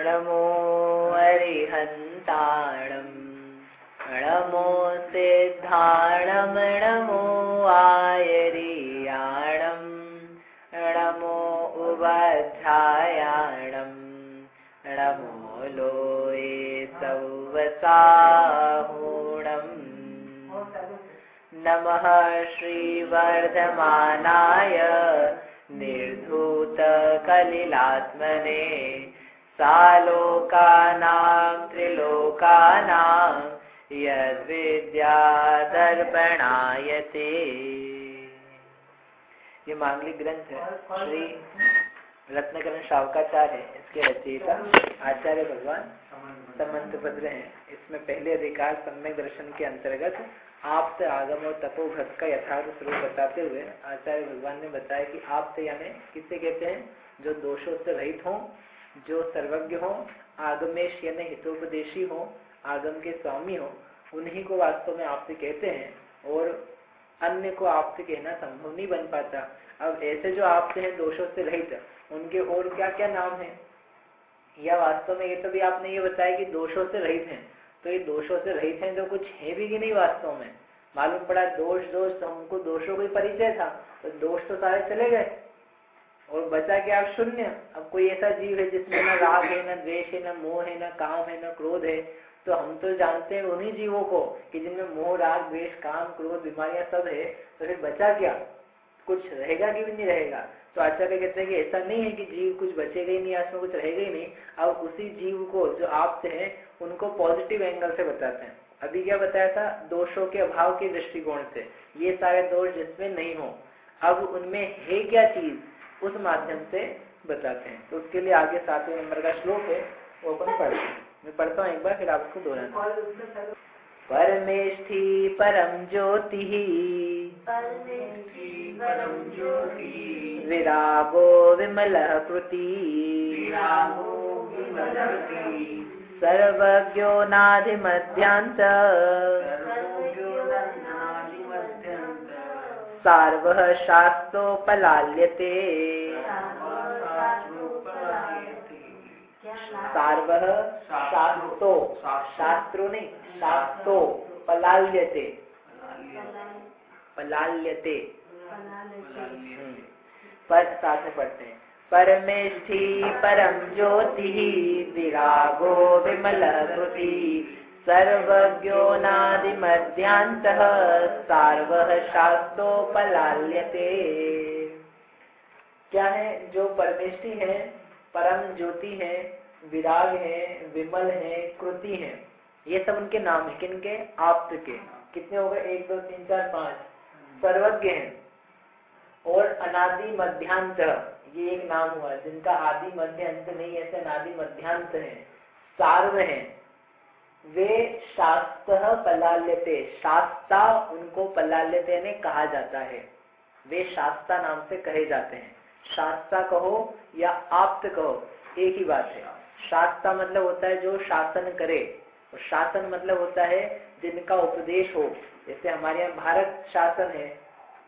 नमो अरिहन्ताणं नमो सिद्धाणं नमो आयर्याणं नमो उपाध्यायाणं नमो लोये सौवसाहुणम् नमः श्रीवर्धमानाय निर्धूतकलिलात्मने सालोकानां त्रिलोकानां यद्विद्यादर्पणायते। ये मांगलिक ग्रंथ है, श्री रत्नकरण शावकाचार्य है, इसके रचयिता आचार्य भगवान समंतभद्र हैं। इसमें पहले अधिकार सम्यक दर्शन के अंतर्गत आप्त आगम और तपोभ्रत का यथार्थ स्वरूप बताते हुए आचार्य भगवान ने बताया कि आप्त यानी किससे कहते हैं, जो दोषों से रहित हो, जो सर्वज्ञ हो, आगमेश यानी हितोपदेशी हो, आगम के स्वामी हो, उन्हीं को वास्तव में आप्त कहते हैं और अन्य को आप्त कहना संभव नहीं बन पाता। अब ऐसे जो आप्त हैं दोषों से रहित, उनके और क्या क्या नाम है, या वास्तव में ये तो भी आपने ये बताया कि दोषों से रहित हैं, तो ये दोषों से रहित हैं तो कुछ है भी कि नहीं। वास्तव में मालूम पड़ा दोष दोष, तो हमको दोषों का ही परिचय था, तो दोष तो सारे चले गए और बचा क्या, आप शून्य। अब कोई ऐसा जीव है जिसमें न राग है, न द्वेष है, न मोह है, न काम है, न क्रोध है, तो हम तो जानते हैं उन्हीं जीवों को कि जिनमें मोह, राग, द्वेष, काम, क्रोध, बीमारियां सब है, तो फिर बचा क्या, कुछ रहेगा कि भी नहीं रहेगा। तो आचार्य कहते हैं कि ऐसा नहीं है कि जीव कुछ बचेगा ही नहीं, आसमें कुछ रहेगा ही नहीं। अब उसी जीव को जो आप्त है उनको पॉजिटिव एंगल से बताते हैं। अभी क्या बताया था, दोषों के अभाव के दृष्टिकोण से, ये सारे दोष जिसमें नहीं हो, अब उनमें है क्या चीज, उस माध्यम से बताते हैं। तो उसके लिए आगे 7वें नंबर का श्लोक है, वो अपन पढ़ते हैं। मैं पढ़ता हूँ एक बार, फिर आपको दोहराना। परमेष्ठी परम ज्योति विरागो विमलः कृति सर्वज्ञो नाधिमध्यान्त सार्वः शास्त्रोपलाल्यते। सार्वः शास्त्रो, शास्त्रो नहीं, शास्त्रो पलाल्यते, पलाल्यते पर साथ में पढ़ते हैं। परमेष्ठी परम ज्योति विरागो विमलः कृति सर्वज्ञो नादिमध्यान्तः सार्वः शास्त्रोपलाल्यते। क्या है, जो परमेष्ठी है, परम ज्योति है, विराग है, विमल है, कृति है, ये सब उनके नाम है। किनके, आप्त के। कितने हो गए, 1 2 3 4 5। सर्वज्ञ है और अनादि मध्यांत, ये एक नाम हुआ जिनका आदि मध्य अंत नहीं, ऐसे अनादि मध्यांत है। सार्व है, वे शास्त्र पलाल्यते, शास्ता उनको पलाल्यते ने कहा जाता है, वे शास्ता नाम से कहे जाते हैं। शास्ता कहो या आप्त कहो एक ही बात है। शास्ता मतलब होता है जो शासन करे, और शासन मतलब होता है जिनका उपदेश हो। जैसे हमारे यहाँ भारत शासन है,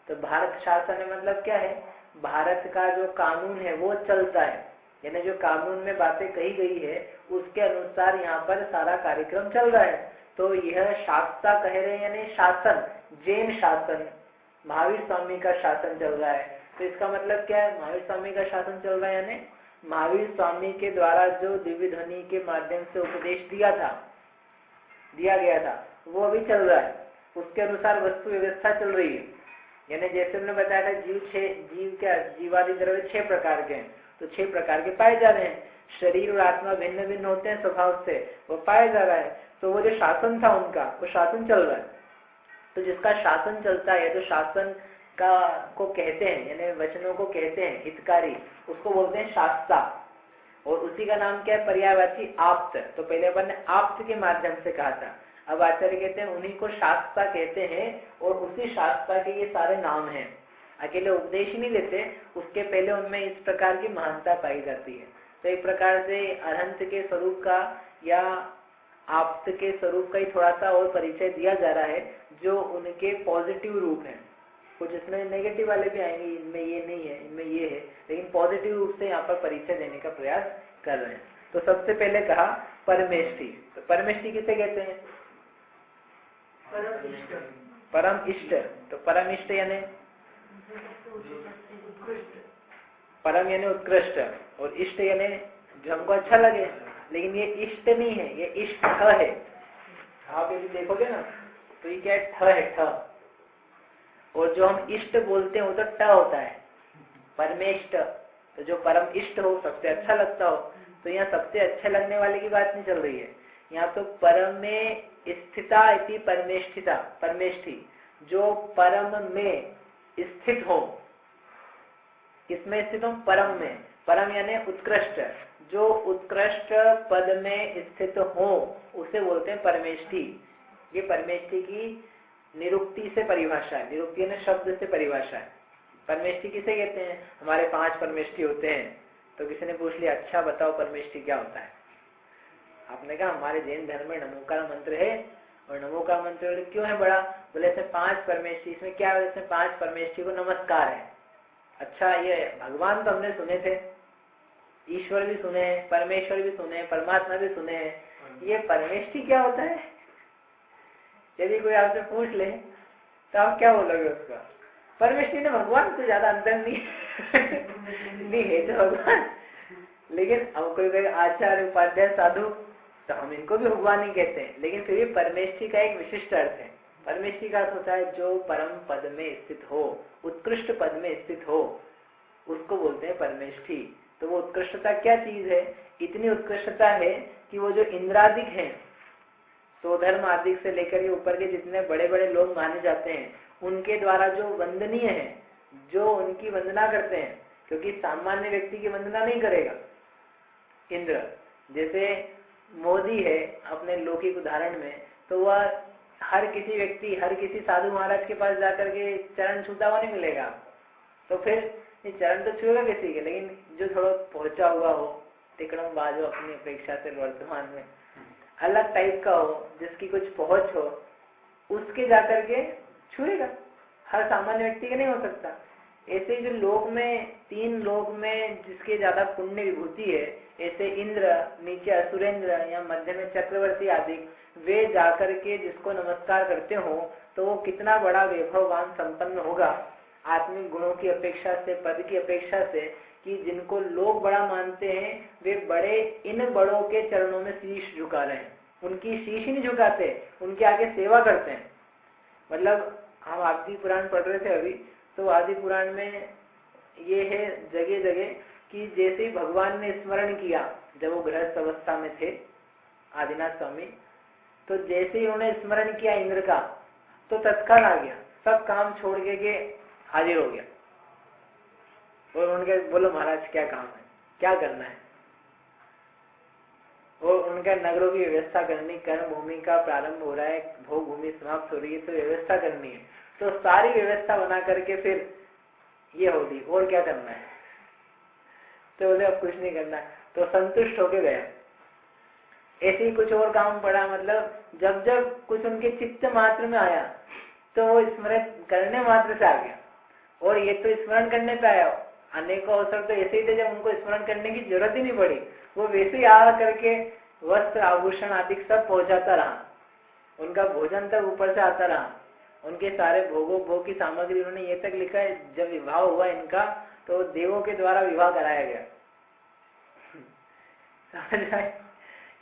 तो भारत शासन है मतलब क्या है, भारत का जो कानून है वो चलता है, यानी जो कानून में बातें कही गई है उसके अनुसार यहाँ पर सारा कार्यक्रम चल रहा है। तो यह शास्ता कह रहे हैं, यानी शासन, जैन शासन, महावीर स्वामी का शासन चल रहा है। तो इसका मतलब क्या है, महावीर स्वामी का शासन चल रहा है, यानी महावीर स्वामी के द्वारा जो दिव्य ध्वनि के माध्यम से उपदेश दिया गया था वो अभी चल रहा है, उसके अनुसार वस्तु व्यवस्था चल रही है। यानी जैसे हमने बताया था जीवादि द्रव्य 6 प्रकार के हैं, तो 6 प्रकार के पाए जा रहे हैं। शरीर और आत्मा भिन्न भिन्न होते हैं स्वभाव से, वो पाया जा रहा है। तो वो जो शासन था उनका, वो शासन चल रहा है। तो जिसका शासन चलता है, जो शासन का को कहते हैं, यानी वचनों को कहते हैं हितकारी, उसको बोलते हैं शास्ता। और उसी का नाम क्या है, पर्यायवाची आप्त। तो पहले अपन ने आप्त के माध्यम से कहा था, अब आचार्य कहते हैं उन्हीं को शास्ता कहते हैं, और उसी शास्ता के ये सारे नाम हैं। अकेले उपदेश ही नहीं देते, उसके पहले उनमें इस प्रकार की महानता पाई जाती है। तो एक प्रकार से अनंत के स्वरूप का या आप्त के स्वरूप का ही थोड़ा सा और परिचय दिया जा रहा है, जो उनके पॉजिटिव रूप है। कुछ इसमें नेगेटिव वाले भी आएंगे, इनमें ये नहीं है, इनमें ये है, लेकिन पॉजिटिव रूप से यहाँ पर परिचय देने का प्रयास कर रहे हैं। तो सबसे पहले कहा परमेष्ठी। तो परमेष्ठी किसे कहते हैं? परम इष्ट। तो परम इष्ट यानी परम यानी उत्कृष्ट, और इष्ट यानी जो हमको अच्छा लगे। लेकिन ये इष्ट नहीं है, ये इष्ट है। आप यदि देखोगे ना तो ये क्या है? ठ है, ठ। और जो हम इष्ट बोलते हैं वो तो ट होता है, परमेष्ट। तो जो परम इष्ट हो, सबसे अच्छा लगता हो, तो यहाँ सबसे अच्छे लगने वाले की बात नहीं चल रही है। यहाँ तो परमे स्थिता इति परमेष्ठिता, परमेष्ठी, जो परम में स्थित हो। किसमें स्थित हो? परम में। परम यानी उत्कृष्ट, जो उत्कृष्ट पद में स्थित हो उसे बोलते हैं परमेष्ठी। ये परमेष्ठी की निरुक्ति से परिभाषा है, निरुक्ति यानी शब्द से परिभाषा है। परमेष्ठी किसे कहते हैं? हमारे 5 परमेष्ठी होते हैं। तो किसी ने पूछ लिया, अच्छा बताओ परमेष्ठी क्या होता है? आपने कहा हमारे जैन धर्म में नमोकार मंत्र है, और नमोकार मंत्र क्यों है बड़ा? बोले ऐसे 5 परमेष्ठी, इसमें क्या है? इसमें 5 परमेष्ठी को नमस्कार है। अच्छा, ये भगवान तो हमने सुने थे, ईश्वर भी सुने हैं, परमेश्वर भी सुने हैं, परमात्मा भी सुने हैं, ये परमेष्ठी क्या होता है? यदि कोई आपसे पूछ ले तो आप क्या बोलोगे उसका? परमेष्ठी ने भगवान से ज्यादा अंतर नहीं नहीं है तो भगवान। लेकिन अब कोई कोई आचार्य उपाध्याय साधु, तो हम इनको भी भगवान ही कहते हैं, लेकिन फिर भी परमेष्ठी का एक विशिष्ट अर्थ है। परमेष्ठी का अर्थ होता है जो परम पद में स्थित हो, उत्कृष्ट पद में स्थित हो, उसको बोलते हैं परमेष्ठी। तो वो उत्कृष्टता क्या चीज है? इतनी उत्कृष्टता है कि वो जो इंद्रादिक हैं, स्वधर्म आदि से लेकर के ऊपर के जितने बड़े बड़े लोग माने जाते हैं, उनके द्वारा जो वंदनीय है, जो उनकी वंदना करते हैं, क्योंकि सामान्य व्यक्ति की वंदना नहीं करेगा इंद्र। जैसे मोदी है अपने लौकिक उदाहरण में, तो वह हर किसी व्यक्ति, हर किसी साधु महाराज के पास जाकर के चरण छूता हुआ नहीं मिलेगा आपको। तो फिर ये चरण तो छूएगा किसी के, लेकिन जो थोड़ा पहुंचा हुआ हो, टिकड़म बाजो अपनी अपेक्षा से वर्तमान में अलग टाइप का हो, जिसकी कुछ पहुंच हो, उसके जाकर के छुएगा। हर सामान्य व्यक्ति के नहीं हो सकता। ऐसे जो लोक में 3 लोक में जिसके ज्यादा पुण्य विभूति है, ऐसे इंद्र, नीचे असुरेंद्र या मध्य में चक्रवर्ती आदि, वे जाकर के जिसको नमस्कार करते हो तो वो कितना बड़ा वैभववान संपन्न होगा आत्मिक गुणों की अपेक्षा से, पद की अपेक्षा से, कि जिनको लोग बड़ा मानते हैं वे बड़े इन बड़ों के चरणों में शीश झुका रहे हैं। उनकी शीश ही नहीं झुकाते, उनके आगे सेवा करते हैं। मतलब हम आदि पुराण पढ़ रहे थे अभी, तो आदि पुराण में ये है जगह जगह कि जैसे ही भगवान ने स्मरण किया, जब वो गृहस्थ अवस्था में थे आदिनाथ स्वामी, तो जैसे ही उन्होंने स्मरण किया इंद्र का, तो तत्काल आ गया, सब काम छोड़ के हाजिर हो गया। और उनके बोलो महाराज क्या काम है, क्या करना है? और उनका नगरों की व्यवस्था करनी, कर्म भूमि का प्रारंभ हो रहा है, भोग भूमि समाप्त हो रही है, तो व्यवस्था करनी है। तो सारी व्यवस्था बना करके फिर ये होगी, और क्या करना है? तो बोले अब कुछ नहीं करना, तो संतुष्ट होके गया। ऐसे ही कुछ और काम पड़ा, मतलब जब जब कुछ उनके चित्त मात्र में आया तो वो स्मरण करने मात्र से आ गया। और ये तो स्मरण करने पे आया, अनेकों अवसर तो ऐसे ही थे जब उनको स्मरण करने की जरूरत ही नहीं पड़ी, वो वैसे ही आ करके वस्त्र आभूषण आदि सब पहुंचाता रहा, उनका भोजन तक ऊपर से आता रहा, उनके सारे भोग की सामग्री। उन्होंने ये तक लिखा है जब विवाह हुआ इनका तो देवों के द्वारा विवाह कराया गया।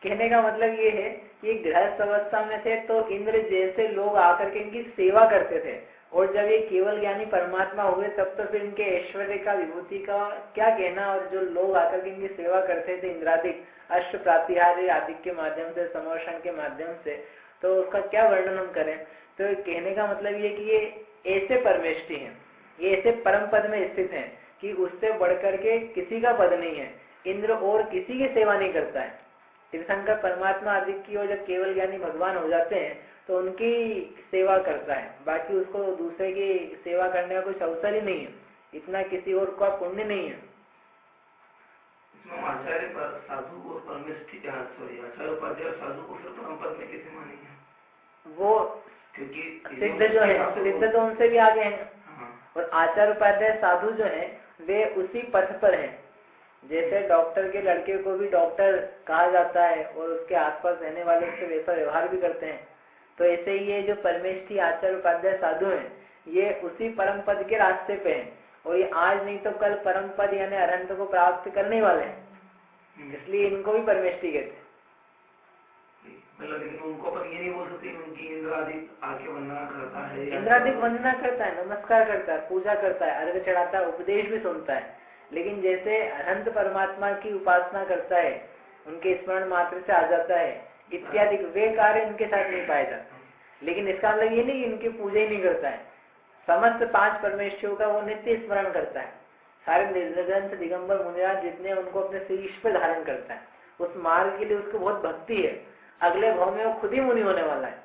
कहने का मतलब ये है कि गृहस्थ अवस्था में थे तो इंद्र जैसे लोग आकर के इनकी सेवा करते थे, और जब ये केवल ज्ञानी परमात्मा हुए तब तो फिर इनके ऐश्वर्य का, विभूति का क्या कहना। और जो लोग आकर के इनकी सेवा करते थे इंद्रादिक अष्ट प्रातिहार्य आदि के माध्यम से, समोषण के माध्यम से, तो उसका क्या वर्णन हम करें। तो कहने का मतलब ये कि ये ऐसे परमेष्ठी हैं, ये ऐसे परम पद में स्थित हैं कि उससे बढ़कर के किसी का पद नहीं है। इंद्र और किसी की सेवा नहीं करता है। तीर्थंकर परमात्मा आदि की और जब केवल ज्ञानी भगवान हो जाते हैं तो उनकी सेवा करता है, बाकी उसको दूसरे की सेवा करने का कुछ अवसर ही नहीं है, इतना किसी और का पुण्य नहीं है। आचार्य साधु और परमेष्ठी, आचार्य उपाध्याय साधु को फिर परम पद में कैसे मानेंगे? वो क्योंकि सिद्ध जो है, सिद्ध तो उनसे भी आगे हैं। हाँ, और आचार्य उपाध्याय साधु जो है वे उसी पथ पर हैं। जैसे डॉक्टर के लड़के को भी डॉक्टर कहा जाता है और उसके आसपास रहने वाले उससे वैसा व्यवहार भी करते हैं, तो ऐसे ही ये जो परमेष्ठी आचार्य उपाध्याय साधु हैं ये उसी परम पद के रास्ते पे हैं और ये आज नहीं तो कल परम पद यानी अरहंत को प्राप्त करने वाले हैं, इसलिए इनको भी परमेष्ठी कहते हैं। मतलब लेकिन उनको पर ये नहीं बोल सकते उनकी इंद्रादिक आके वंदना करता है, इंद्रादिक वंदना करता है, नमस्कार करता है, पूजा करता है, अर्घ चढ़ाता है, उपदेश भी सुनता है, लेकिन जैसे अनंत परमात्मा की उपासना करता है, उनके स्मरण मात्र से आ जाता है इत्यादि वे कार्य उनके साथ नहीं पाए जाते। लेकिन इसका मतलब ये नहीं कि इनकी पूजा ही नहीं करता है, समस्त 5 परमेश्वरों का वो नित्य स्मरण करता है। सारे निर्ग्रंथ दिगंबर मुनिराज जितने उनको अपने शीश पे धारण करता है, उस मार्ग के लिए उसको बहुत भक्ति है। अगले भाव में वो खुद ही मुनि होने वाला है।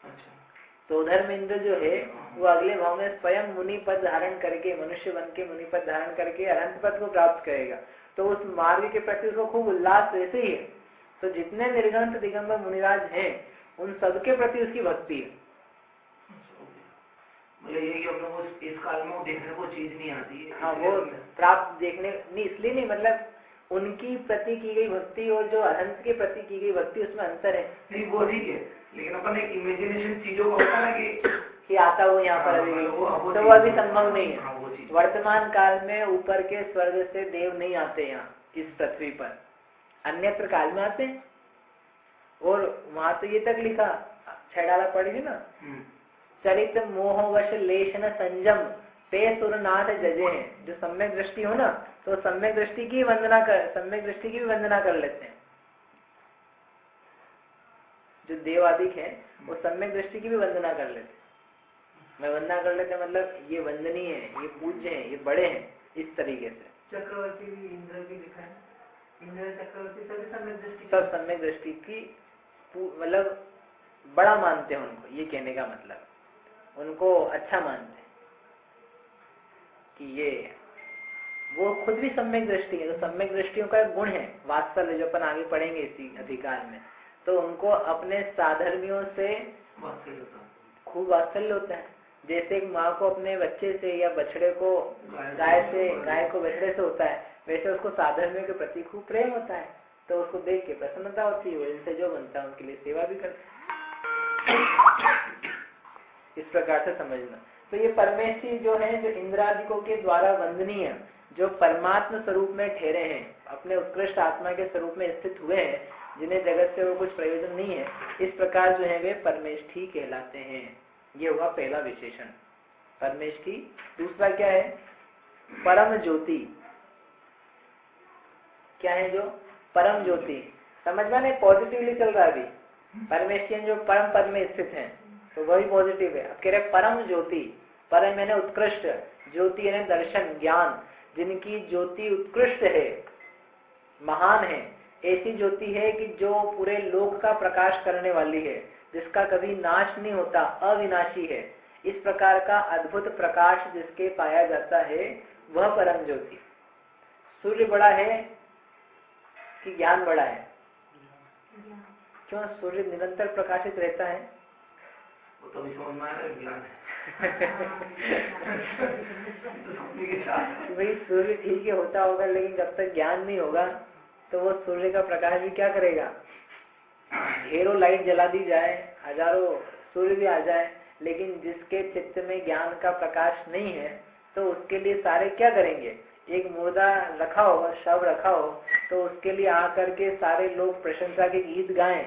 अच्छा। तो धर्मेंद्र जो है वो अगले भाव में स्वयं मुनि पद धारण करके, मनुष्य बन के मुनि पद धारण करके अनंत पद को प्राप्त करेगा। तो उस मार्ग के प्रति उसको खूब उल्लास वैसे ही है। तो जितने निर्ग्रंथ दिगंबर मुनिराज हैं उन सबके प्रति उसकी भक्ति है। मतलब ये कि अपने को इस काल में देखने को चीज नहीं आती है। हाँ, वो प्राप्त देखने नहीं, इसलिए नहीं, मतलब उनकी प्रति की गई भक्ति और जो अनंत के प्रति की गई भक्ति उसमें अंतर है। नहीं वो ठीक है, लेकिन अपन एक इमेजिनेशन चीजों का होता है ना कि आता हो यहाँ पर अभी, तो वो अभी संभव नहीं है। वर्तमान काल में ऊपर के स्वर्ग से देव नहीं आते यहाँ इस पृथ्वी पर, अन्यत्र काल में आते हैं। और वहां तो ये तक लिखा, 6 डाला पढ़ी ना, चरित मोहवश लेशन संजम ते सुरनाथ जजे हैं। जो सम्यक दृष्टि हो ना तो सम्यक दृष्टि की वंदना कर, सम्यक दृष्टि की भी वंदना कर लेते हैं। जो देवादिक है वो सम्यक दृष्टि की भी वंदना कर लेते हैं। मैं वंदना कर लेते मतलब ये वंदनीय है, ये पूज्य है, ये बड़े हैं, इस तरीके से। चक्रवर्ती भी इंद्र भी लिखा है, इंद्र चक्रवर्ती सभी सम्यक दृष्टि, सब सम्यक दृष्टि की मतलब बड़ा मानते हैं उनको, ये कहने का मतलब उनको अच्छा मानते हैं कि ये वो खुद भी सम्यक दृष्टि है। तो सम्यक दृष्टियों का एक गुण है वात्सल्य, जो अपन आगे पढ़ेंगे इसी अधिकार में। तो उनको अपने साधर्मियों से खूब वात्सल्य होता है। जैसे एक माँ को अपने बच्चे से या बछड़े को गाय को बछड़े से होता है, वैसे उसको साधर्मियों के प्रति खूब प्रेम होता है। तो उसको देख के प्रसन्नता होती है, इनसे जो बनता है उनके लिए सेवा भी करते हैं। इस प्रकार से समझना। तो ये परमेश्वरी जो है, जो इंद्रादिकों के द्वारा वंदनीय, जो परमात्मा स्वरूप में ठहरे हैं, अपने उत्कृष्ट आत्मा के स्वरूप में स्थित हुए हैं, जिन्हें जगत से वो कुछ प्रयोजन नहीं है, इस प्रकार जो है वे परमेष्ठी कहलाते हैं। ये हुआ पहला विशेषण परमेष्ठी। दूसरा क्या है? परम ज्योति। क्या है? जो परम ज्योति। समझना नहीं, पॉजिटिवली चल रहा है अभी। परमेष्ठी जो परम पद में स्थित है तो वही पॉजिटिव है। अब कह रहे परम ज्योति, परम यानी उत्कृष्ट, ज्योति यानी दर्शन ज्ञान, जिनकी ज्योति उत्कृष्ट है, महान है, ऐसी ज्योति है कि जो पूरे लोक का प्रकाश करने वाली है, जिसका कभी नाश नहीं होता, अविनाशी है। इस प्रकार का अद्भुत प्रकाश जिसके पाया जाता है वह परम ज्योति। सूर्य बड़ा है कि ज्ञान बड़ा है? क्यों? सूर्य निरंतर प्रकाशित रहता है। वो तो समझ में आ रहा है, ज्ञान है। भाई सूर्य ठीक है होता होगा, लेकिन जब तक ज्ञान नहीं होगा तो वो सूर्य का प्रकाश भी क्या करेगा? ढेरों लाइट जला दी जाए, हजारों सूर्य भी आ जाए, लेकिन जिसके चित्त में ज्ञान का प्रकाश नहीं है तो उसके लिए सारे क्या करेंगे? एक मुर्दा रखा हो, शव रखा हो, तो उसके लिए आकर के सारे लोग प्रशंसा के गीत गाएं,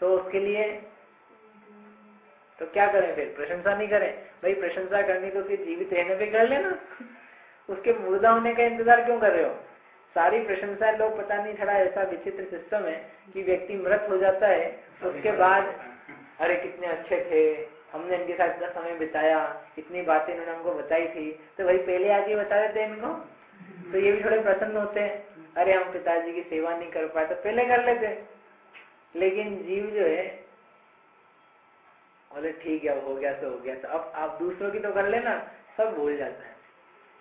तो उसके लिए तो क्या करें? फिर प्रशंसा नहीं करें? भाई प्रशंसा करनी तो फिर जीवित रहने पे कर लेना, उसके मुर्दा होने का इंतजार क्यों कर रहे हो? सारी प्रशंसा लोग, पता नहीं थोड़ा ऐसा विचित्र सिस्टम है कि व्यक्ति मृत हो जाता है, उसके बाद अरे कितने अच्छे थे, हमने इनके साथ इतना समय बिताया, इतनी बातें इन्होंने हमको बताई थी, तो भाई पहले आके बता देते इनको, तो ये भी थोड़े प्रसन्न होते हैं। अरे हम पिताजी की सेवा नहीं कर पाए तो पहले कर लेते। लेकिन जीव जो है बोले ठीक है, अब हो गया तो हो गया, तो अब आप दूसरों की तो कर लेना, सब भूल जाता है।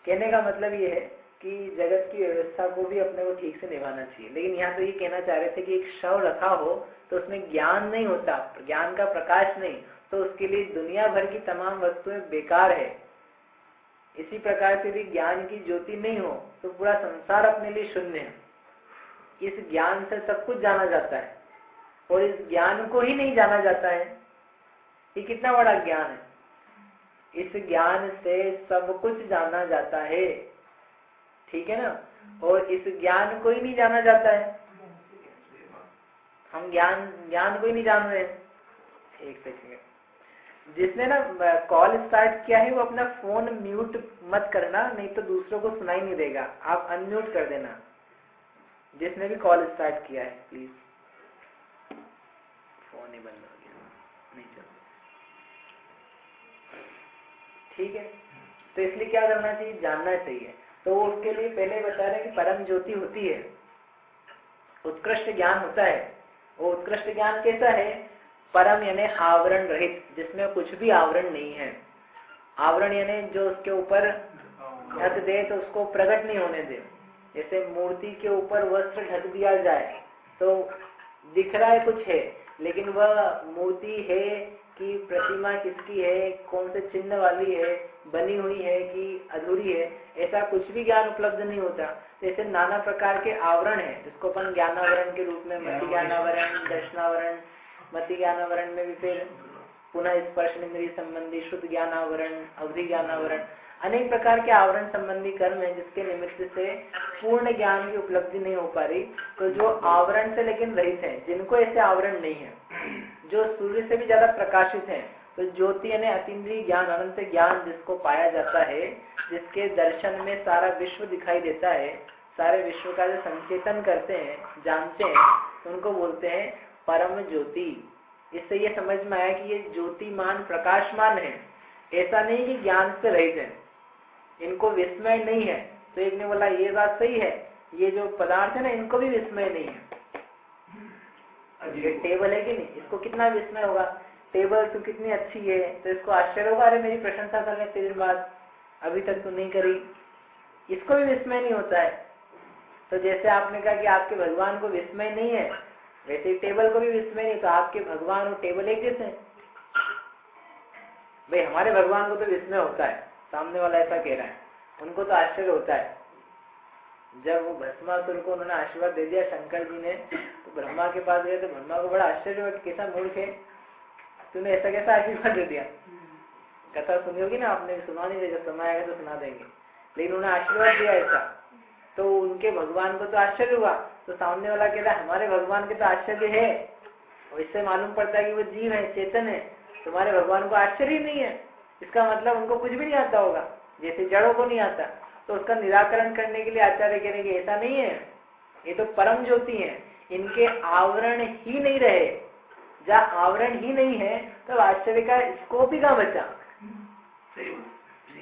कहने का मतलब ये है कि जगत की व्यवस्था को भी अपने को ठीक से निभाना चाहिए। लेकिन यहाँ तो ये कहना चाह रहे थे कि एक शव रखा हो तो उसमें ज्ञान नहीं होता, ज्ञान का प्रकाश नहीं, तो उसके लिए दुनिया भर की तमाम वस्तुएं बेकार है। इसी प्रकार से भी ज्ञान की ज्योति नहीं हो तो पूरा संसार अपने लिए शून्य है। इस ज्ञान से सब कुछ जाना जाता है और इस ज्ञान को ही नहीं जाना जाता है। ये कितना बड़ा ज्ञान है। इस ज्ञान से सब कुछ जाना जाता है, ठीक है ना। और इस ज्ञान को ही नहीं जाना जाता है। हम ज्ञान को ही नहीं जान रहे। एक सेकंड, जिसने ना कॉल स्टार्ट किया है वो अपना फोन म्यूट मत करना, नहीं तो दूसरों को सुनाई नहीं देगा। आप अनम्यूट कर देना जिसने भी कॉल स्टार्ट किया है, प्लीज। फोन ही बंद हो गया, नहीं चल, ठीक है। तो इसलिए क्या करना चाहिए, जानना चाहिए। तो उसके लिए पहले बता रहे कि परम ज्योति होती है, उत्कृष्ट ज्ञान होता है। वो उत्कृष्ट ज्ञान कैसा है, परम यानी आवरण रहित, जिसमें कुछ भी आवरण नहीं है। आवरण यानी जो उसके ऊपर ढक दे तो उसको प्रकट नहीं होने दे। जैसे मूर्ति के ऊपर वस्त्र ढक दिया जाए तो दिख रहा है कुछ है, लेकिन वह मूर्ति है कि प्रतिमा किसकी है, कौन से चिन्ह वाली है, बनी हुई है कि अधूरी है, ऐसा कुछ भी ज्ञान उपलब्ध नहीं होता। जैसे नाना प्रकार के आवरण है जिसको अपन ज्ञानावरण के रूप में, मति ज्ञानावरण, दर्शनावरण, मति ज्ञानावरण में भी फिर पुनः स्पर्श इंद्रिय संबंधी शुद्ध ज्ञानावरण, अवधि ज्ञानावरण, अनेक प्रकार के आवरण संबंधी कर्म है जिसके निमित्त से पूर्ण ज्ञान की उपलब्धि नहीं हो पा रही। तो जो आवरण से लेकिन रहित है, जिनको ऐसे आवरण नहीं है, जो सूर्य से भी ज्यादा प्रकाशित है, तो ज्योति यानी अतीन्द्रिय ज्ञान, अनंत ज्ञान जिसको पाया जाता है, जिसके दर्शन में सारा विश्व दिखाई देता है, सारे विश्व का जो संचेतन करते हैं, जानते हैं, उनको बोलते हैं परम ज्योति। इससे ये समझ में आया कि ये ज्योतिमान प्रकाशमान है, ऐसा नहीं कि ज्ञान से रहित है, इनको विस्मय नहीं है। तो एक ने बोला ये बात सही है, ये जो पदार्थ है ना इनको भी विस्मय नहीं है। ये टेबल है कि नहीं, इसको कितना विस्मय होगा, टेबल तू कितनी अच्छी है, तो इसको आश्चर्य होगा, अरे मेरी प्रशंसा कर ले तेरे बाद, अभी तक तू नहीं करी, इसको भी विस्मय नहीं होता है। तो जैसे आपने कहा कि आपके भगवान को विस्मय नहीं है, वैसे ही टेबल को भी विस्मय नहीं। तो आपके भगवान और टेबल एक जैसे हैं भाई। हमारे भगवान को तो विस्मय होता है, सामने वाला ऐसा कह रहा है, उनको तो आश्चर्य होता है। जब वो भस्मासुर को उन्होंने आशीर्वाद दे दिया शंकर जी ने, तो ब्रह्मा के पास गए तो ब्रह्मा को बड़ा आश्चर्य हुआ, कैसा मूर्ख है, तूने ऐसा कैसा आशीर्वाद दे दिया। कथा सुनी होगी ना आपने, सुना नहीं, जब समय आएगा तो सुना देंगे, लेकिन उन्होंने आशीर्वाद दिया ऐसा। तो उनके भगवान को तो आश्चर्य हुआ। तो सामने वाला कहता है हमारे भगवान के तो आश्चर्य है, और इससे मालूम पड़ता है कि वो जीव है, चेतन है, तुम्हारे भगवान को आश्चर्य नहीं है। इसका मतलब उनको कुछ भी नहीं आता होगा, जैसे जड़ों को नहीं आता। तो उसका निराकरण करने के लिए आचार्य कह रहे कि ऐसा नहीं है, ये तो परम ज्योति है, इनके आवरण ही नहीं रहे। जहाँ आवरण ही नहीं है तो आश्चर्य का स्कोप ही कहाँ बचा।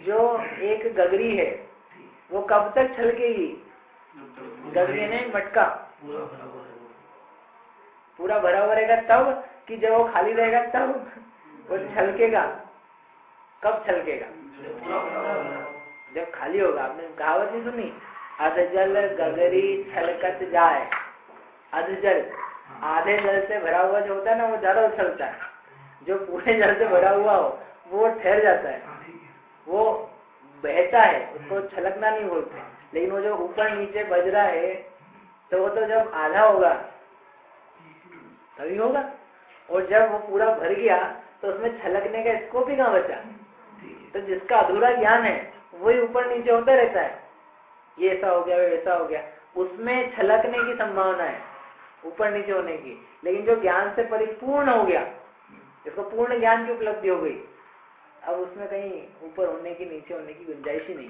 जो एक गगरी है वो कब तक छलकेगी, गगरी ने मटका पूरा भरा हुआ रहेगा तब, कि जब वो खाली रहेगा तब वो छलकेगा। कब छलकेगा, जब खाली होगा। आपने कहावत नहीं सुनी, अधजल गगरी छलकत जाए। अधजल, आधे जल से भरा हुआ जो होता है ना वो ज्यादा उछलता है, जो पूरे जल से भरा हुआ हो वो ठहर जाता है, वो बहता है, उसको छलकना नहीं बोलते। लेकिन वो जो ऊपर नीचे बज रहा है तो वो तो जब आधा होगा तभी होगा, और जब वो पूरा भर गया तो उसमें छलकने का स्कोप ही कहाँ बचा। तो जिसका अधूरा ज्ञान है वही ऊपर नीचे होता रहता है, ये ऐसा हो गया वैसा हो गया, उसमें छलकने की संभावना है ऊपर नीचे होने की। लेकिन जो ज्ञान से परिपूर्ण हो गया, जिसको पूर्ण ज्ञान की उपलब्धि हो गई, अब उसमें कहीं ऊपर होने की नीचे होने की गुंजाइश ही नहीं।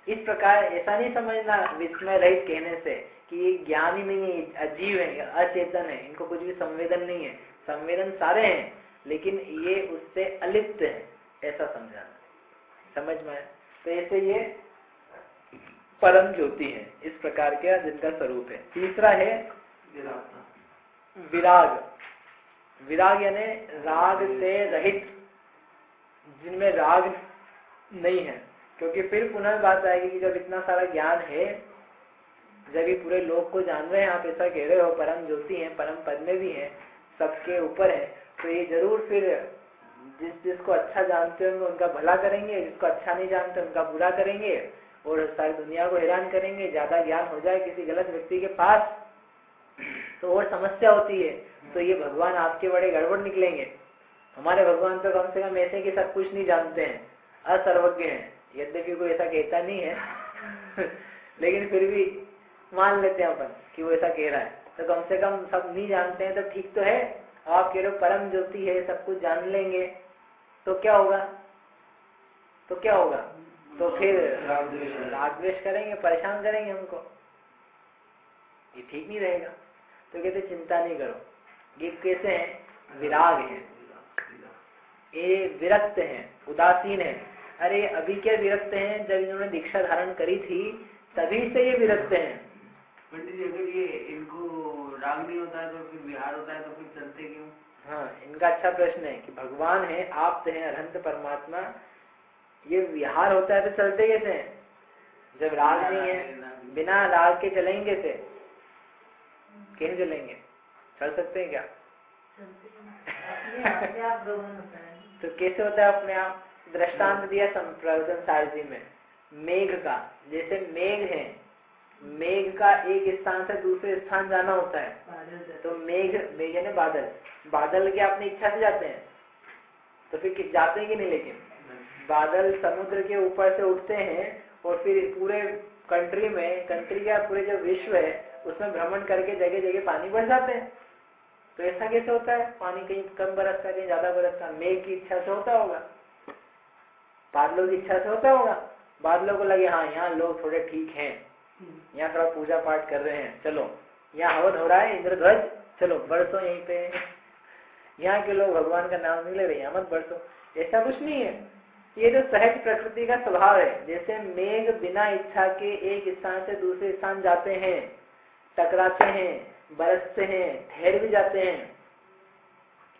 इस प्रकार ऐसा नहीं समझना विस्मय रहित कहने से कि ये ज्ञान ही नहीं है, अजीव है, अचेतन है, इनको कुछ भी संवेदन नहीं है। संवेदन सारे हैं लेकिन ये उससे अलिप्त है, ऐसा समझाना। समझ में आया? तो ऐसे ये परम ज्योति है, इस प्रकार के जिनका स्वरूप है। तीसरा है विराग। विराग यानी राग से रहित, जिनमें राग नहीं है। क्योंकि फिर पुनः बात आएगी कि जब इतना सारा ज्ञान है, जब ये पूरे लोक को जान रहे हैं, आप ऐसा कह रहे हो परम ज्योति है, परम पद में भी है, सबके ऊपर है, तो ये जरूर फिर जिसको अच्छा जानते होंगे उनका भला करेंगे, जिसको अच्छा नहीं जानते उनका बुरा करेंगे और सारी दुनिया को हैरान करेंगे। ज्यादा ज्ञान हो जाए किसी गलत व्यक्ति के पास तो और समस्या होती है। तो ये भगवान आपके बड़े गड़बड़ निकलेंगे। हमारे भगवान तो कम से कम ऐसे कि सब कुछ नहीं जानते हैं, असर्वज्ञ हैं। यद्यपि कोई ऐसा कहता नहीं है लेकिन फिर भी मान लेते हैं अपन कि वो ऐसा कह रहा है। तो कम से कम सब नहीं जानते हैं तो ठीक तो है। आप कह रहे हो परम ज्योति है, सब कुछ जान लेंगे, तो क्या होगा? तो क्या होगा? तो फिर राग द्वेष करेंगे, परेशान करेंगे हमको। ये ठीक नहीं रहेगा। तो कहते चिंता नहीं करो। ये कैसे हैं? विराग हैं, ये विरक्त हैं, उदासीन हैं। अरे अभी क्या विरक्त हैं? जब इन्होंने दीक्षा धारण करी थी तभी से ये विरक्त हैं। पंडित जी, अगर ये इनको राग नहीं होता है तो फिर विहार होता है तो फिर चलते क्यों? हाँ, इनका अच्छा प्रश्न है कि भगवान है, आप हैं अनंत परमात्मा, ये विहार होता है तो चलते कैसे हैं? जब राग नहीं है, बिना राग के चलेंगे कैसे? कैसे चलेंगे? चल सकते हैं क्या? तो कैसे होता है अपने आप? दृष्टांत दिया संप्रदान सारथी में मेघ का। जैसे मेघ है, मेघ का एक स्थान से दूसरे स्थान जाना होता है। तो मेघ ने बादल के अपनी इच्छा से जाते हैं? तो फिर जाते हैं कि नहीं? लेकिन बादल समुद्र के ऊपर से उठते हैं और फिर पूरे कंट्री का पूरे जो विश्व है उसमें भ्रमण करके जगह जगह पानी बढ़ जाते हैं। तो ऐसा कैसे होता है? पानी कहीं कम बरसता, कहीं ज्यादा बरसता। मेघ की इच्छा से होता होगा, बादलों की इच्छा से होता होगा। बादलों को लगे हाँ यहाँ लोग थोड़े ठीक हैं, यहाँ थोड़ा पूजा पाठ कर रहे हैं, चलो यहाँ हवन हो रहा है, इंद्रध्वज, चलो बरसो यहीं पे। यहाँ के लोग भगवान का नाम नहीं ले रहे, यहाँ मत बरसो। ऐसा कुछ नहीं है। ये जो सहज प्रकृति का स्वभाव है, जैसे मेघ बिना इच्छा के एक स्थान से दूसरे स्थान जाते हैं, टकराते हैं, बरसते हैं, ठहर भी जाते हैं,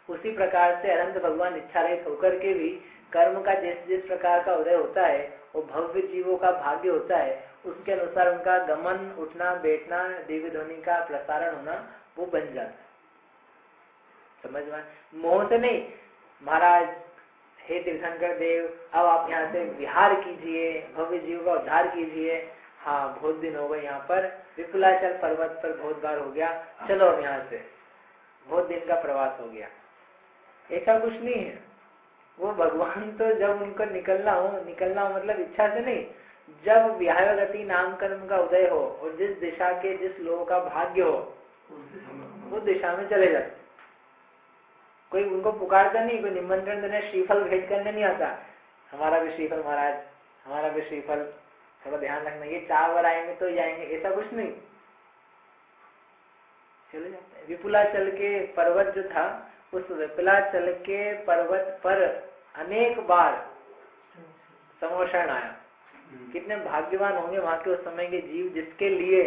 उसी प्रकार से अनंत भगवान इच्छा रहित होकर के भी कर्म का जिस जिस प्रकार का उदय होता है वो भव्य जीवों का भाग्य होता है, उसके अनुसार उनका गमन, उठना, बैठना, दिव्य ध्वनि का प्रसारण होना वो बन जाता है। समझ में? मोह से नहीं, महाराज हे तीर्थंकर देव अब आप यहाँ से विहार कीजिए, भव्य जीव का उद्धार कीजिए। हाँ बहुत दिन हो गए यहाँ पर, विपुलाचल पर्वत पर बहुत बार हो गया, चलो अब यहाँ से, बहुत दिन का प्रवास हो गया। ऐसा कुछ नहीं है। वो भगवान तो जब उनको निकलना हो मतलब इच्छा से नहीं, जब विहार गति नाम कर्म का उदय हो और जिस दिशा के जिस लोगों का भाग्य हो उस दिशा में चले जाते। कोई उनको पुकारता नहीं, कोई निमंत्रण देने श्रीफल भेंट करने नहीं आता, हमारा भी श्रीफल महाराज, हमारा भी श्रीफल, थोड़ा ध्यान रखना, ये 4 बार आएंगे तो जाएंगे, ऐसा कुछ नहीं, चले जाते हैं। विपुलाचल के पर्वत जो था, उस विपुलाचल के पर्वत पर अनेक बार समोषण आया। कितने भाग्यवान होंगे वहां के उस समय के जीव जिसके लिए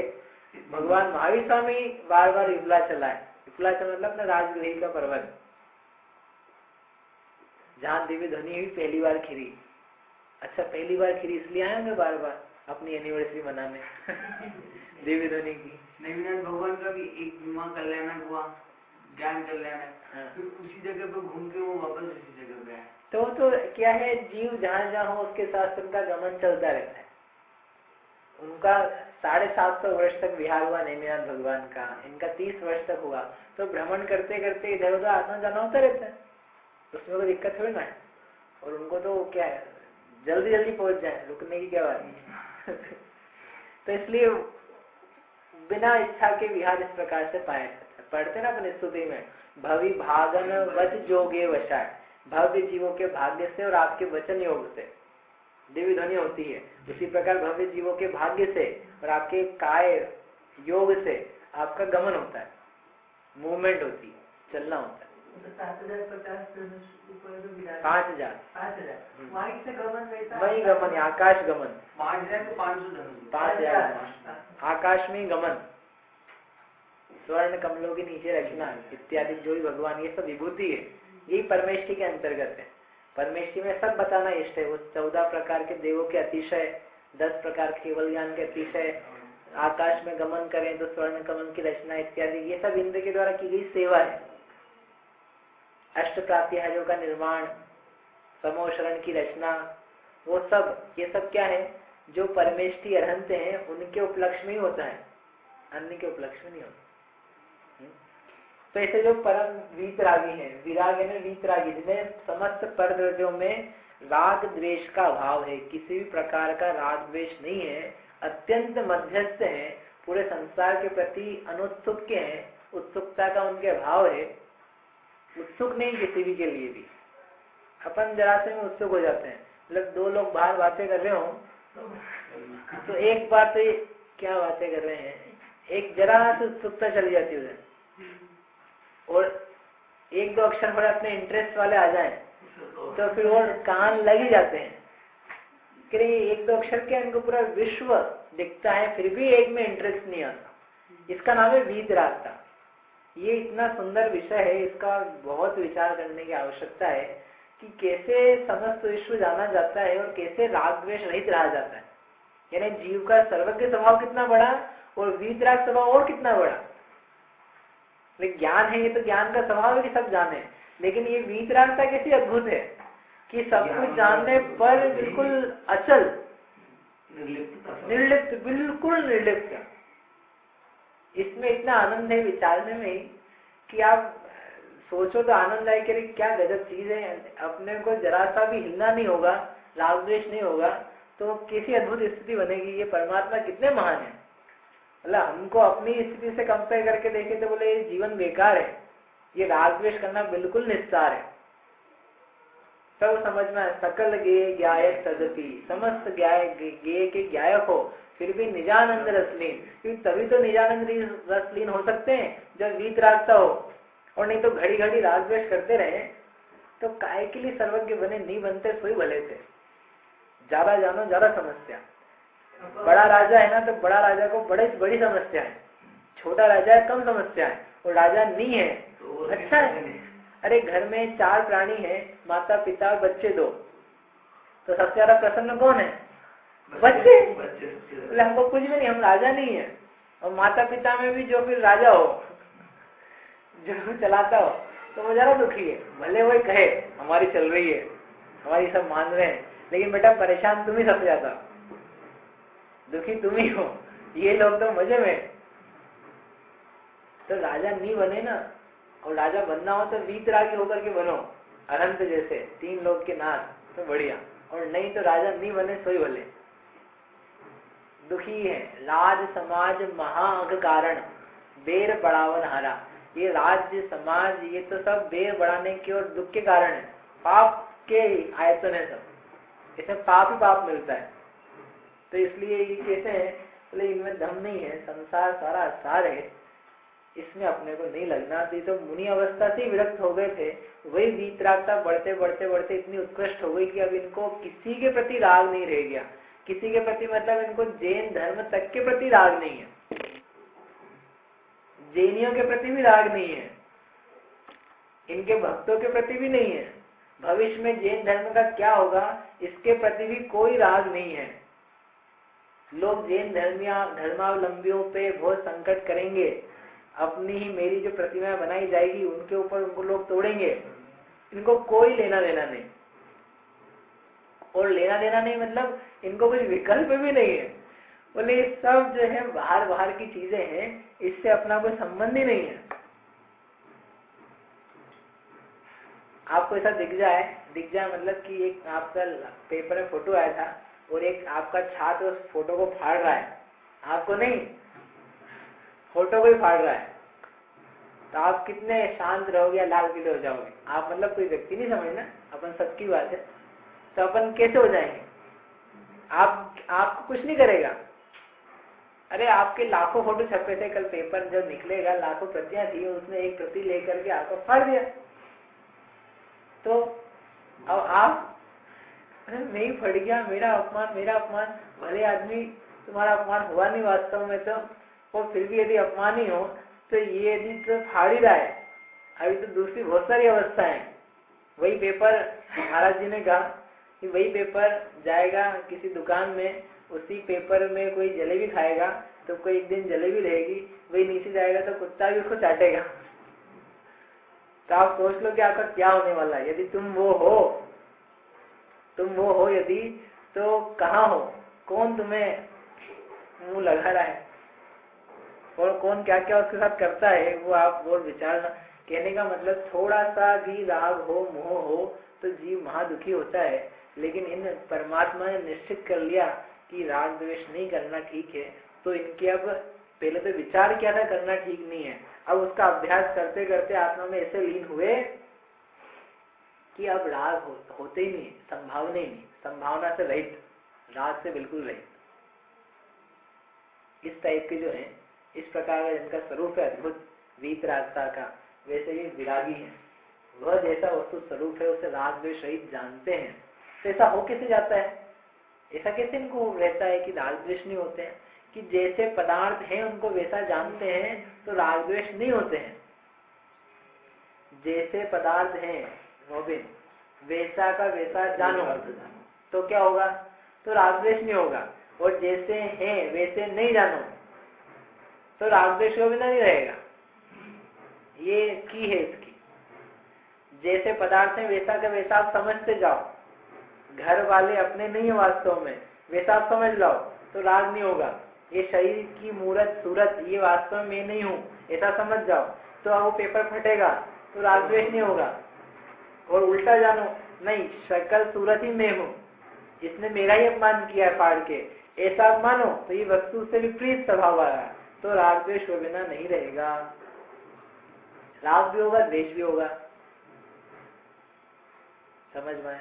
भगवान महावीर स्वामी बार बार विपुलाचल आए। विपुलाचल मतलब अपना राजगृह का पर्वत, जहाँ दिव्य ध्वनि हुई पहली बार खिरी। अच्छा पहली बार खिरी इसलिए आए होंगे बार बार अपनी एनिवर्सरी मनाने दिव्य ध्वनि की। नवीनाथ भगवान का भी एक विमान कल्याण हुआ, ज्ञान कल्याण, फिर उसी जगह पे घूम के वो वापस उसी जगह पे आए। तो क्या है, जीव जहाँ जहाँ हो उसके साथ उनका गमन चलता रहता है। उनका 750 वर्ष तक विहार हुआ नेमिनाथ भगवान का, इनका 30 वर्ष तक हुआ। तो भ्रमण करते करते इधर उधर आना जाना होता रहता है, उसमें कोई दिक्कत थोड़ी ना है। और उनको तो क्या है, जल्दी जल्दी पहुंच जाए, रुकने की क्या बात है तो इसलिए बिना इच्छा के विहार इस प्रकार से पाया जाता है। पढ़ते ना अपनी स्तुति में, भवि भागन वच जोगे वशाय, भव्य जीवों के भाग्य से और आपके वचन योग से दिव्य ध्वनि होती है। इसी प्रकार भव्य जीवों के भाग्य से और आपके काय योग से आपका गमन होता है, मूवमेंट होती है, चलना होता है। 5000 वही गमन, आकाश गमन, 5000 आकाश में गमन, स्वर्ण कमलों के नीचे रखना इत्यादि जो भी भगवान, ये सब विभूति है, यही परमेष्टि के अंतर्गत है। परमेष्टि में सब बताना इष्ट है। वो 14 प्रकार के देवों के अतिशय, 10 प्रकार के केवल ज्ञान के अतिशय, आकाश में गमन करें तो स्वर्ण कमल की रचना इत्यादि, ये सब इंद्र के द्वारा की गई सेवा है। अष्ट प्रात्याहार्यों का निर्माण, समोशरण की रचना, वो सब, ये सब क्या है, जो परमेष्ठी अरहंत हैं उनके उपलक्ष्य में ही होता है, अन्य के उपलक्ष्य में नहीं होता। तो ऐसे जो परम वीतरागी है, विराग है वीतरागी, जिन्हें समस्त परद्रव्यों में राग द्वेष का अभाव है, किसी भी प्रकार का राग द्वेष नहीं है, अत्यंत मध्यस्थ है, पूरे संसार के प्रति अनुत्सुक हैं, उत्सुकता का उनके अभाव है, उत्सुक नहीं किसी भी के लिए भी। अपन जरा से में उत्सुक हो जाते हैं, मतलब दो लोग बाहर बातें कर रहे हो तो एक बात क्या बातें कर रहे हैं, एक जरा से उत्सुकता चली जाती है, और एक दो अक्षर थोड़े अपने इंटरेस्ट वाले आ जाएं तो फिर वो कान लग ही जाते हैं कि एक दो अक्षर के इनको पूरा विश्व दिखता है, फिर भी एक में इंटरेस्ट नहीं आता। इसका नाम है वीतरागता। ये इतना सुंदर विषय है, इसका बहुत विचार करने की आवश्यकता है कि कैसे समस्त विश्व जाना जाता है और कैसे राग द्वेष रहित रहा जाता है। यानी जीव का सर्वज्ञ स्वभाव कितना बड़ा और वीतराग स्वभाव और कितना बड़ा। ज्ञान है, ये तो ज्ञान का स्वभाव है कि सब जाने, लेकिन ये वीतरागता कैसी अद्भुत है कि सब कुछ जानने पर बिल्कुल अचल, निर्लिप्त, बिल्कुल निर्लिप्त। इसमें इतना आनंद है विचारने में कि आप सोचो तो आनंद आए कि क्या गजब चीज है। अपने को जरा सा भी हिलना नहीं होगा, राग द्वेष नहीं होगा, तो कैसी अद्भुत स्थिति बनेगी। ये परमात्मा कितने महान है। मतलब हमको अपनी स्थिति से कंपेयर करके देखे तो बोले ये जीवन बेकार है, ये राग द्वेष करना बिल्कुल निस्तार है। तब समझ में सकल गेय ज्ञाय तदपि, समस्त गेय के ज्ञायक हो फिर भी निजानंद रसलीन, क्योंकि तभी तो निजानंद रसलीन हो सकते हैं जब वीतरागता हो, और नहीं तो घड़ी घड़ी राग द्वेष करते रहे तो काय के लिए सर्वज्ञ बने, नहीं बनते सोई भले थे। ज्यादा जानो ज्यादा समस्या। बड़ा राजा है ना तो बड़ा राजा को बड़ी समस्या है, छोटा राजा है कम समस्या है, और राजा नहीं है तो अच्छा है। अरे घर में 4 प्राणी है, माता पिता बच्चे 2, तो सबसे ज्यादा प्रसन्न कौन है? बच्चे। हमको कुछ भी नहीं, हम राजा नहीं है, और माता पिता में भी जो फिर राजा हो, जो चलाता हो, तो वो जरा दुखी है। भले वही कहे हमारी चल रही है, हमारी सब मान रहे हैं, लेकिन बेटा परेशान तुम ही सबसे ज्यादा, दुखी तुम ही हो, ये लोग तो मजे में। तो राजा नहीं बने ना, और राजा बनना हो तो वीतरागी होकर के बनो, अनंत जैसे 3 लोग के नाथ, तो बढ़िया। और नहीं तो राजा नहीं बने सोई भले, दुखी है। राज समाज महाअघ कारण, बेर बढ़ावन हारा। ये राज्य समाज ये तो सब बेर बढ़ाने के और दुख के कारण है, पाप के आयतन है सब, इसमें पाप ही पाप मिलता है। तो इसलिए ये कैसे है, बोले इनमें दम नहीं है, संसार सारा सार है, इसमें अपने को नहीं लगना। तो मुनि अवस्था से विरक्त हो गए थे, वही वीतरागता बढ़ते बढ़ते बढ़ते इतनी उत्कृष्ट हो गई कि अब इनको किसी के प्रति राग नहीं रह गया। किसी के प्रति मतलब इनको जैन धर्म तक के प्रति राग नहीं है, जैनियों के प्रति भी राग नहीं है, इनके भक्तों के प्रति भी नहीं है, भविष्य में जैन धर्म का क्या होगा इसके प्रति भी कोई राग नहीं है। लोग जैन धर्मावलंबियों पे बहुत संकट करेंगे, अपनी ही मेरी जो प्रतिमा बनाई जाएगी उनके ऊपर उनको लोग तोड़ेंगे, इनको कोई लेना देना नहीं। और लेना देना नहीं मतलब इनको कुछ विकल्प भी नहीं है, बोले ये सब जो है बाहर की चीजें हैं, इससे अपना कोई संबंध ही नहीं है। आपको ऐसा दिख जाए मतलब कि एक आपका पेपर में फोटो आया था और एक आपका छात्र उस फोटो को फाड़ रहा है, आपको नहीं, फोटो को ही फाड़ रहा है, तो आप कितने शांत रहोगे या लाल किले हो जाओगे? आप मतलब कोई व्यक्ति नहीं समझना, अपन सबकी बात है, तो अपन कैसे हो जाएंगे? आपको कुछ नहीं करेगा। अरे आपके लाखों फोटो छपे थे, कल पेपर जब निकलेगा लाखों प्रतियां थी, उसने एक प्रति लेकर के आपको फाड़ दिया, तो अब आप मैं ही फट गया, मेरा अपमान। भले आदमी तुम्हारा अपमान हुआ नहीं वास्तव में, तो वो फिर भी यदि अपमान ही हो तो ये यदि तो फाड़ ही रहा है। अभी तो दूसरी बहुत सारी अवस्था है। वही पेपर महाराज जी ने कहा कि वही पेपर जाएगा किसी दुकान में, उसी पेपर में कोई जलेबी खाएगा तो कोई एक दिन जलेबी रहेगी, वही नीचे जाएगा तो कुत्ता भी उसको चाटेगा। तो आप सोच लो कि आपका क्या होने वाला है यदि तुम वो हो। तुम वो हो यदि, तो कहाँ हो, कौन तुम्हें मुंह लगा रहा है और कौन क्या क्या उसके साथ करता है, वो आप और विचारना। कहने का मतलब थोड़ा सा भी राग हो, मोह हो तो जीव महादुखी होता है, लेकिन इन परमात्मा ने निश्चित कर लिया कि राग द्वेष नहीं करना ठीक है, तो इनके अब पहले तो विचार किया था करना ठीक नहीं है, अब उसका अभ्यास करते करते आत्मा में ऐसे लीन हुए कि अब राग होते ही नहीं, संभावना ही नहीं, संभावना से रहित, राग से बिल्कुल रहित। इस टाइप के जो है, इस प्रकार का जिनका स्वरूप है अद्भुत वीतरागता का, वैसे ही विरागी है, वह जैसा वस्तु स्वरूप है उसे राग द्वेष रहित जानते हैं। तो ऐसा हो कैसे जाता है, ऐसा कैसे इनको रहता है कि राग द्वेष नहीं होते हैं, कि जैसे पदार्थ हैं उनको वैसा जानते हैं तो राग द्वेष नहीं होते हैं। जैसे पदार्थ हैं रोबिन, वैसा का वैसा जानो तो क्या होगा, तो राग द्वेष नहीं होगा। और जैसे हैं वैसे नहीं जानो तो राग द्वेष हो बिना नहीं रहेगा। ये की है इसकी, जैसे पदार्थ है वैसा का वैसा आप समझते जाओ, घर वाले अपने नहीं है वास्तव में, वैसा आप समझ लो तो राग नहीं होगा। ये शरीर की मूर्त सूरत ये वास्तव में नहीं हूँ ऐसा समझ जाओ तो अब वो पेपर फटेगा तो राग द्वेष नहीं होगा। और उल्टा जानो, नहीं शक्ल सूरत ही मैं हूँ, इसने मेरा ही अपमान किया है फाड़ के, ऐसा मानो तो ये वस्तु से विपरीत स्वभाव आ रहा है, तो राग द्वेष हो बिना नहीं रहेगा। राग भी होगा द्वेष भी होगा, समझ में।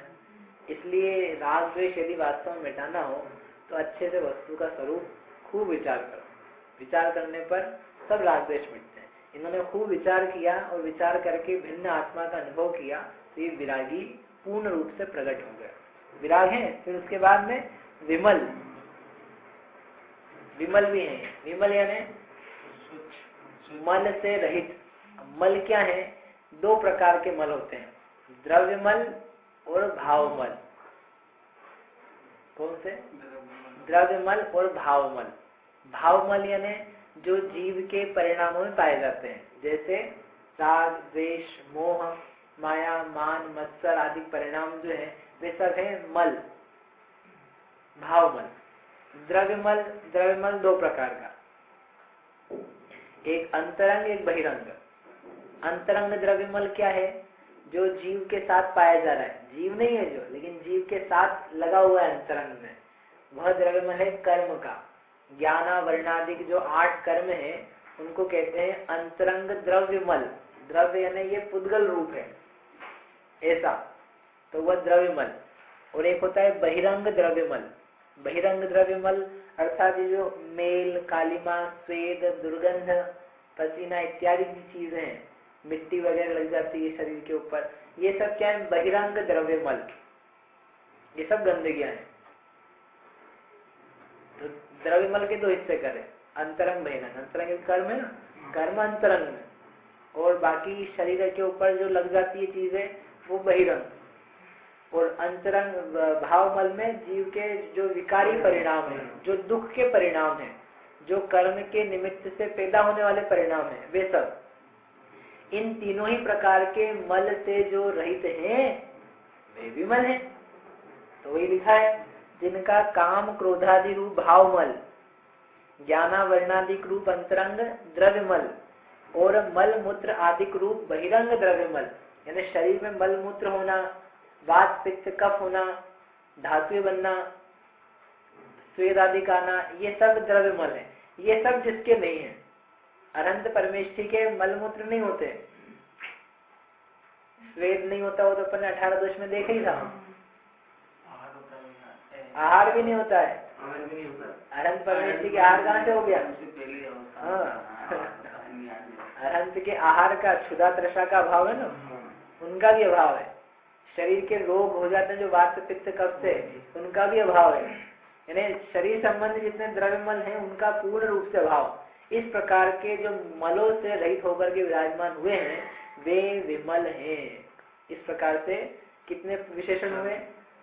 इसलिए राग द्वेष यदि वास्तव में मिटाना हो तो अच्छे से वस्तु का स्वरूप खूब विचार करो, विचार करने पर सब राग द्वेष मिटते हैं। इन्होंने खूब विचार किया और विचार करके भिन्न आत्मा का अनुभव किया तो ये विरागी पूर्ण रूप से प्रकट हो गया। विराग है, फिर उसके बाद में विमल, विमल भी है। विमल यानी मल से रहित। मल क्या है, दो प्रकार के मल होते हैं, द्रव्यमल और भावमल। कौन से, द्रव्यमल और भावमल। भावमल यानी जो जीव के परिणामों में पाए जाते हैं, जैसे राग द्वेष मोह माया मान मत्सर आदि परिणाम जो है वे सब है मल, भावमल। द्रव्यमल, द्रव्यमल दो प्रकार का, एक अंतरंग एक बहिरंग। अंतरंग द्रव्यमल क्या है, जो जीव के साथ पाया जा रहा है, जीव नहीं है जो, लेकिन जीव के साथ लगा हुआ है अंतरंग में, वह द्रव्यमल है कर्म का। ज्ञाना वर्णादिक जो 8 कर्म है उनको कहते हैं अंतरंग द्रव्यमल। द्रव्य यानी ये पुद्गल रूप है ऐसा, तो वह द्रव्यमल। और एक होता है बहिरंग द्रव्यमल। बहिरंग द्रव्यमल अर्थात जो मेल कालिमा स्वेद दुर्गंध पसीना इत्यादि की चीजें हैं, मिट्टी वगैरह लग जाती है शरीर के ऊपर, ये सब क्या है, बहिरंग द्रव्यमल, ये सब गंदगियां हैं। तो द्रव्यमल के दो हिस्से करें, अंतरंग बहिरंग। अंतरंग कर्म है ना, कर्म अंतरंग में, और बाकी शरीर के ऊपर जो लग जाती है चीजें वो बहिरंग। और अंतरंग भावमल में जीव के जो विकारी परिणाम है, जो दुख के परिणाम है, जो कर्म के निमित्त से पैदा होने वाले परिणाम है, वे सब। इन तीनों ही प्रकार के मल से जो रहित हैं वे विमल हैं। तो वही लिखा है, जिनका काम क्रोधादि रूप भावमल, ज्ञाना वर्णादिक रूप अंतरंग द्रव्यमल और मल मूत्र आदिक रूप बहिरंग द्रव्यमल। यानी शरीर में मल मूत्र होना, वात पित्त कफ होना, धातु बनना, स्वेद आदि का आना, ये सब द्रव्यमल है। ये सब जिसके नहीं है, अनंत परमेष्ठी के मल मूत्र नहीं होते, स्वेद नहीं होता, वो तो अपन 18 दोष में देखा ही था। आहार भी नहीं होता है, अनंत परमेष्ठी के आहार कहाँ से हो गया। अनंत के आहार का क्षुधा तृषा का अभाव है ना, उनका भी अभाव है। शरीर के रोग हो जाते हैं जो वात पित्त कफ से, उनका भी अभाव है। यानी शरीर संबंधी जितने द्रव्यमल हैं उनका पूर्ण रूप से अभाव। इस प्रकार के जो मलों से रहित होकर के विराजमान हुए हैं वे विमल हैं। इस प्रकार से कितने विशेषण हुए,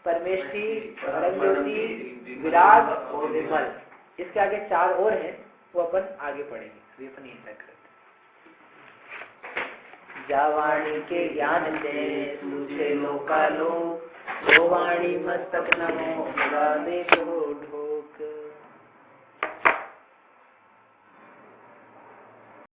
परमेष्ठी, परमज्योति, विराग और विमल। इसके आगे 4 और हैं, वो अपन आगे पढ़ेंगे, अभी अपन यहीं तक करते। जावाणी के ज्ञान से सूझे लोकालोक, ढो वाणी मस्तक नमो मुरादे ढो ढो